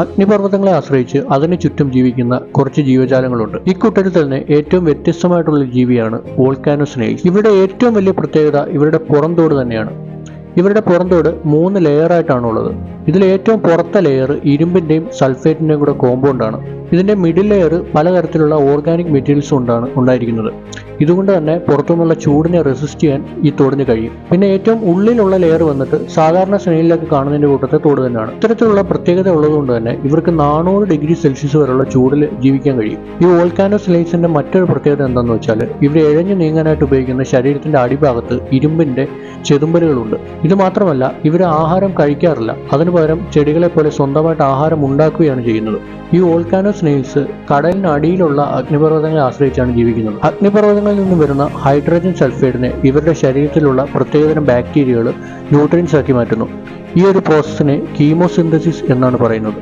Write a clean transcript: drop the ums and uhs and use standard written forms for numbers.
അഗ്നിപർവ്വതങ്ങളെ ആശ്രയിച്ച് അതിനു ചുറ്റും ജീവിക്കുന്ന കുറച്ച് ജീവജാലങ്ങളുണ്ട്. ഇക്കൂട്ടത്തിൽ തന്നെ ഏറ്റവും വ്യത്യസ്തമായിട്ടുള്ള ജീവിയാണ് വോൾക്കാനോ സ്നെയിൽസ്. ഇവരുടെ ഏറ്റവും വലിയ പ്രത്യേകത ഇവരുടെ പുറംതോട് തന്നെയാണ്. ഇവരുടെ പുറംതോട് 3 ലെയറായിട്ടാണുള്ളത്. ഇതിൽ ഏറ്റവും പുറത്തെ ലെയർ ഇരുമ്പിന്റെയും സൾഫേറ്റിന്റെയും കൂടെ കോമ്പൗണ്ടാണ്. ഇതിന്റെ മിഡിൽ ലെയർ പലതരത്തിലുള്ള ഓർഗാനിക് മെറ്റീരിയൽസ് കൊണ്ടാണ് ഉണ്ടായിരിക്കുന്നത്. ഇതുകൊണ്ട് തന്നെ പുറത്തുനിന്നുള്ള ചൂടിനെ റെസിസ്റ്റ് ചെയ്യാൻ ഈ തോടിന് കഴിയും. പിന്നെ ഏറ്റവും ഉള്ളിലുള്ള ലെയർ വന്നിട്ട് സാധാരണ സ്നെയിലിലൊക്കെ കാണുന്നതിന്റെ കൂട്ടത്തെ തോട് തന്നെയാണ്. ഇത്തരത്തിലുള്ള പ്രത്യേകത ഉള്ളതുകൊണ്ട് തന്നെ ഇവർക്ക് 400 ഡിഗ്രി സെൽഷ്യസ് വരെയുള്ള ചൂടിൽ ജീവിക്കാൻ കഴിയും. ഈ വോൾക്കാനോ സ്നെയിൽസിന്റെ മറ്റൊരു പ്രത്യേകത എന്താണെന്ന് വെച്ചാൽ ഇവർ ഇഴഞ്ഞു നീങ്ങാനായിട്ട് ഉപയോഗിക്കുന്ന ശരീരത്തിന്റെ അടിഭാഗത്ത് ഇരുമ്പിന്റെ ചെതുമ്പലുകളുണ്ട്. ഇത് മാത്രമല്ല ഇവർ ആഹാരം കഴിക്കാറില്ല. അതിനു പകരം ചെടികളെ പോലെ സ്വന്തമായിട്ട് ആഹാരം ഉണ്ടാക്കുകയാണ് ചെയ്യുന്നത്. ഈ വോൾക്കാനോ സ്നെയിൽസ് കടലിന് അടിയിലുള്ള അഗ്നിപർവ്വതങ്ങളെ ആശ്രയിച്ചാണ് ജീവിക്കുന്നത്. അഗ്നിപർവ്വതങ്ങളിൽ നിന്ന് വരുന്ന ഹൈഡ്രജൻ സൾഫൈഡിനെ ഇവരുടെ ശരീരത്തിലുള്ള പ്രത്യേകതരം ബാക്ടീരിയകൾ ന്യൂട്രിയൻസ് ആക്കി മാറ്റുന്നു. ഈ ഒരു പ്രോസസ്സിനെ കീമോസിന്തസിസ് എന്നാണ് പറയുന്നത്.